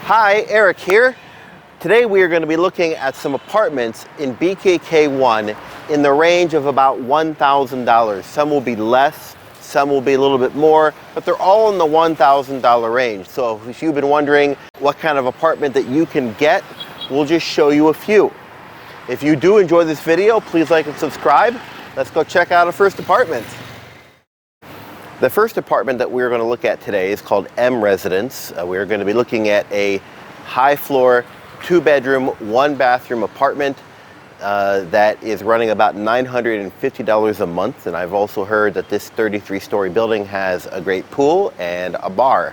Hi, Eric here. Today we are going to be looking at some apartments in BKK1 in the range of about $1,000. Some will be less, some will be a little bit more, but they're all in the $1,000 range. So if you've been wondering what kind of apartment that you can get, we'll just show you a few. If you do enjoy this video, please like and subscribe. Let's go check out our first apartment. The first apartment that we're going to look at today is called M Residence. We're going to be looking at a high floor, 2-bedroom, 1-bathroom apartment that is running about $950 a month. And I've also heard that this 33-story building has a great pool and a bar.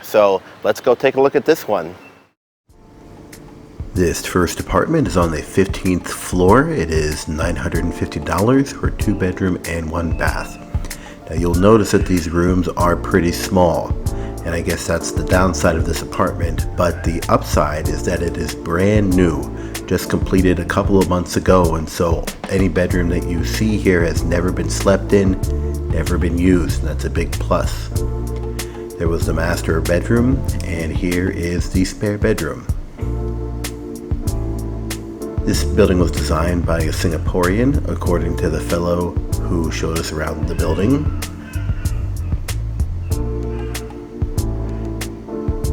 So let's go take a look at this one. This first apartment is on the 15th floor. It is $950 for a 2-bedroom and 1 bath. Now you'll notice that these rooms are pretty small, and I guess that's the downside of this apartment, but the upside is that it is brand new, just completed a couple of months ago, and so any bedroom that you see here has never been slept in, never been used, and that's a big plus. There was the master bedroom, and here is the spare bedroom. This building was designed by a Singaporean, according to the fellow who showed us around the building.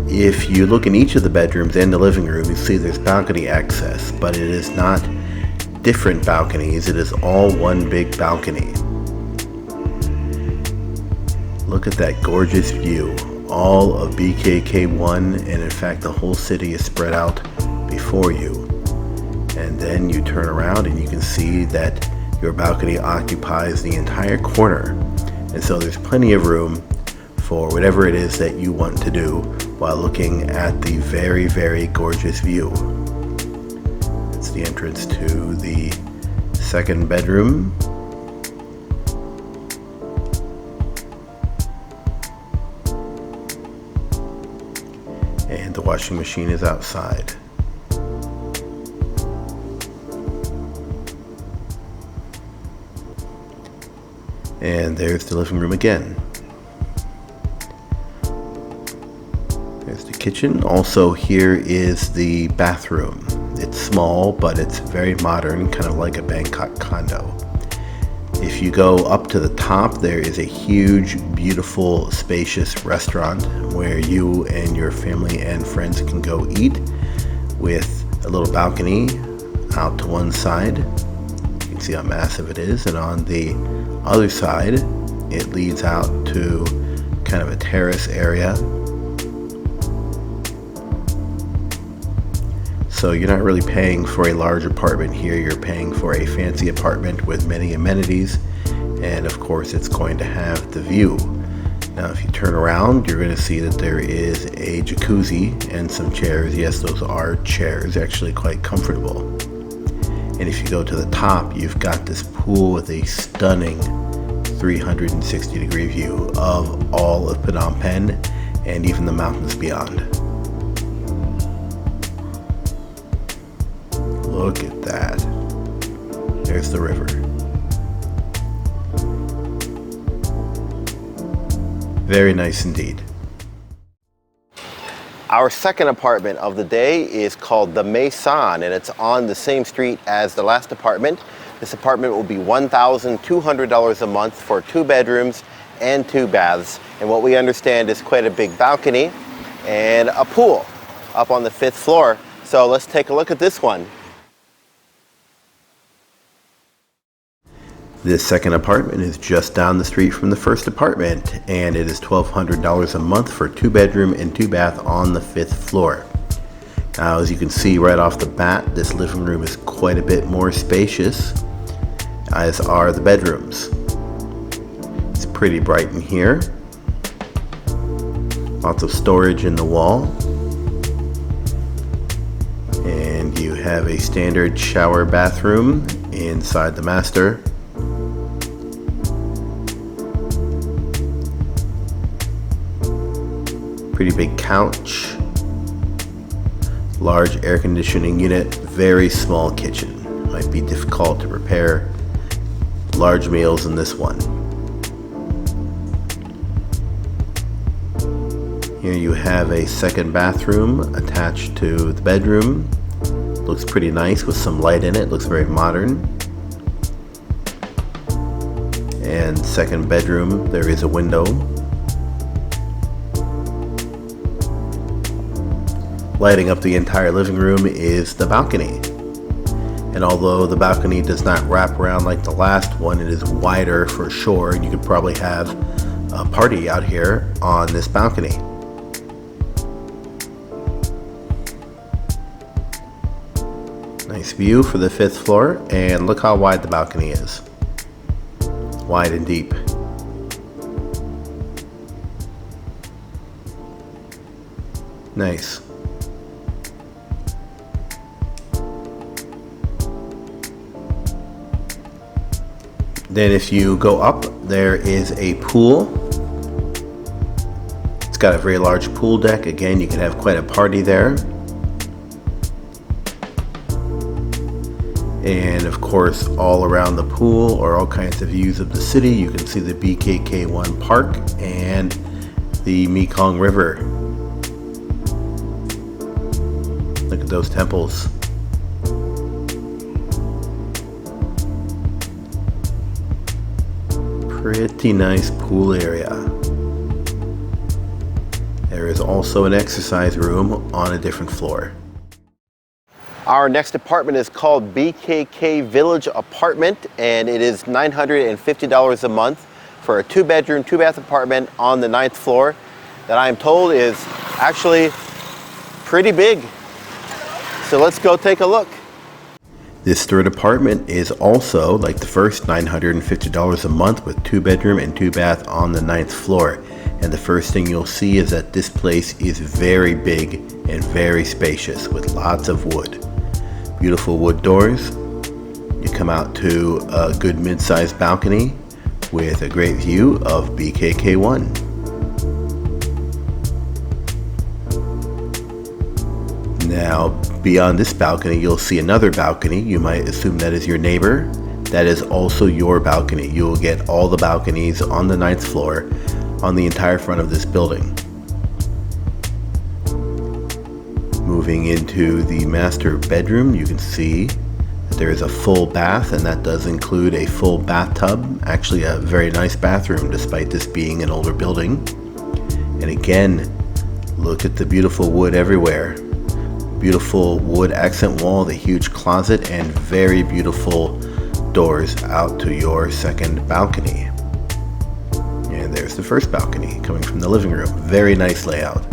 If you look in each of the bedrooms and the living room, you see there's balcony access, but it is not different balconies, it is all one big balcony. Look at that gorgeous view. All of BKK1, and in fact the whole city is spread out before you. And then you turn around and you can see that your balcony occupies the entire corner. And so there's plenty of room for whatever it is that you want to do while looking at the very, very gorgeous view. It's the entrance to the second bedroom. And the washing machine is outside. And there's the living room again. There's the kitchen. Also, here is the bathroom. It's small, but it's very modern, kind of like a Bangkok condo. If you go up to the top, there is a huge, beautiful, spacious restaurant where you and your family and friends can go eat, with a little balcony out to one side. You can see how massive it is, and on the other side it leads out to kind of a terrace area. So you're not really paying for a large apartment here, you're paying for a fancy apartment with many amenities, and of course it's going to have the view. Now if you turn around, you're going to see that there is a jacuzzi and some chairs. Yes, those are chairs, actually quite comfortable. And if you go to the top, you've got this pool with a stunning 360-degree view of all of Phnom Penh and even the mountains beyond. Look at that. There's the river. Very nice indeed. Our second apartment of the day is called the Maison, and it's on the same street as the last apartment. This apartment will be $1,200 a month for 2 bedrooms and 2 baths. And what we understand is quite a big balcony and a pool up on the 5th floor. So let's take a look at this one. This second apartment is just down the street from the first apartment, and it is $1,200 a month for 2-bedroom and 2-bath on the 5th floor. Now, as you can see right off the bat, this living room is quite a bit more spacious, as are the bedrooms. It's pretty bright in here. Lots of storage in the wall. And you have a standard shower bathroom inside the master. Pretty big couch, large air conditioning unit, very small kitchen. Might be difficult to prepare large meals in this one. Here you have a second bathroom attached to the bedroom. Looks pretty nice with some light in it. Looks very modern. And second bedroom, there is a window. Lighting up the entire living room is the balcony. And although the balcony does not wrap around like the last one, it is wider for sure, and you could probably have a party out here on this balcony. Nice view for the 5th floor, and look how wide the balcony is. Wide and deep. Nice. Then if you go up, there is a pool. It's got a very large pool deck. Again, you can have quite a party there. And of course, all around the pool are all kinds of views of the city. You can see the BKK1 Park and the Mekong River. Look at those temples. Pretty nice pool area. There is also an exercise room on a different floor. Our next apartment is called BKK Village Apartment, and it is $950 a month for a 2-bedroom, 2-bath apartment on the 9th floor that I'm told is actually pretty big. So let's go take a look. This third apartment is also like the first, $950 a month with 2-bedroom and 2-bath on the 9th floor. And the first thing you'll see is that this place is very big and very spacious with lots of wood. Beautiful wood doors. You come out to a good mid-sized balcony with a great view of BKK1. Now, beyond this balcony, you'll see another balcony. You might assume that is your neighbor. That is also your balcony. You will get all the balconies on the 9th floor on the entire front of this building. Moving into the master bedroom, you can see that there is a full bath, and that does include a full bathtub. Actually, a very nice bathroom despite this being an older building. And again, look at the beautiful wood everywhere. Beautiful wood accent wall, the huge closet, and very beautiful doors out to your second balcony. And there's the first balcony coming from the living room. Very nice layout.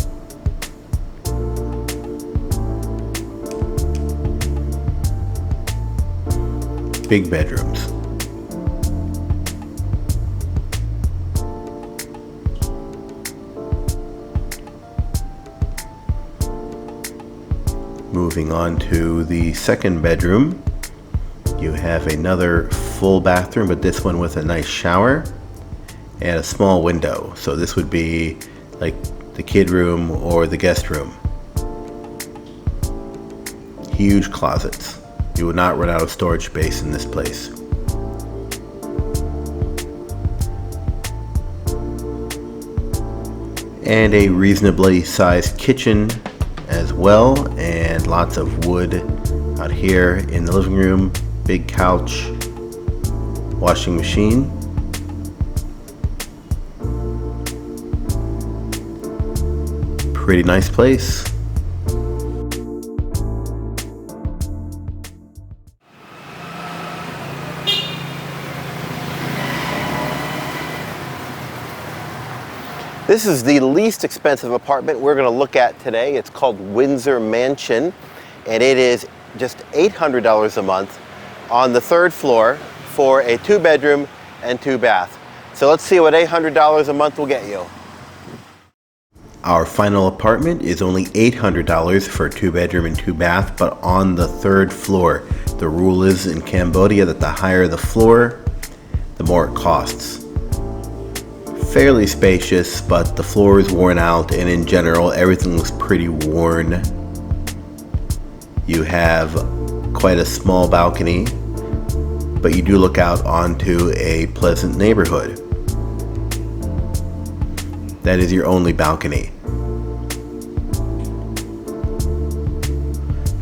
Big bedrooms. Moving on to the second bedroom, you have another full bathroom, but this one with a nice shower and a small window. So this would be like the kid room or the guest room. Huge closets. You would not run out of storage space in this place. And a reasonably sized kitchen as well, and lots of wood out here in the living room. Big couch, washing machine. Pretty nice place. This is the least expensive apartment we're going to look at today. It's called Windsor Mansion, and it is just $800 a month on the 3rd floor for a 2-bedroom and 2-bath. So let's see what $800 a month will get you. Our final apartment is only $800 for a 2-bedroom and 2-bath, but on the 3rd floor. The rule is in Cambodia that the higher the floor, the more it costs. Fairly spacious, but the floor is worn out, and in general everything looks pretty worn. You have quite a small balcony, but you do look out onto a pleasant neighborhood. That is your only balcony.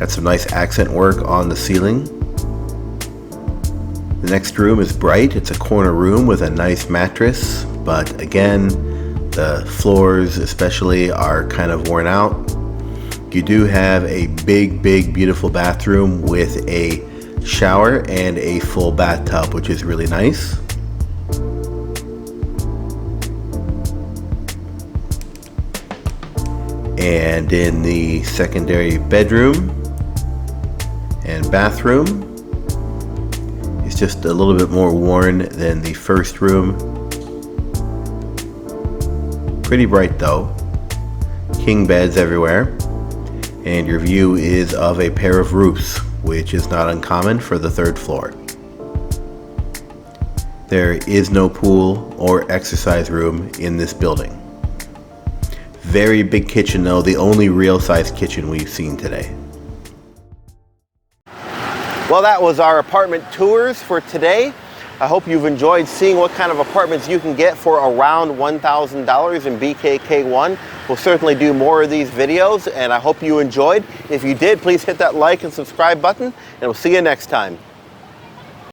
Got some nice accent work on the ceiling. The next room is bright. It's a corner room with a nice mattress, but again, the floors especially are kind of worn out. You do have a big, beautiful bathroom with a shower and a full bathtub, which is really nice. And in the secondary bedroom and bathroom, it's just a little bit more worn than the first room. Pretty bright though. King beds everywhere. And your view is of a pair of roofs, which is not uncommon for the third floor. There is no pool or exercise room in this building. Very big kitchen though, the only real size kitchen we've seen today. Well, that was our apartment tours for today. I hope you've enjoyed seeing what kind of apartments you can get for around $1,000 in BKK1. We'll certainly do more of these videos, and I hope you enjoyed. If you did, please hit that like and subscribe button, and we'll see you next time.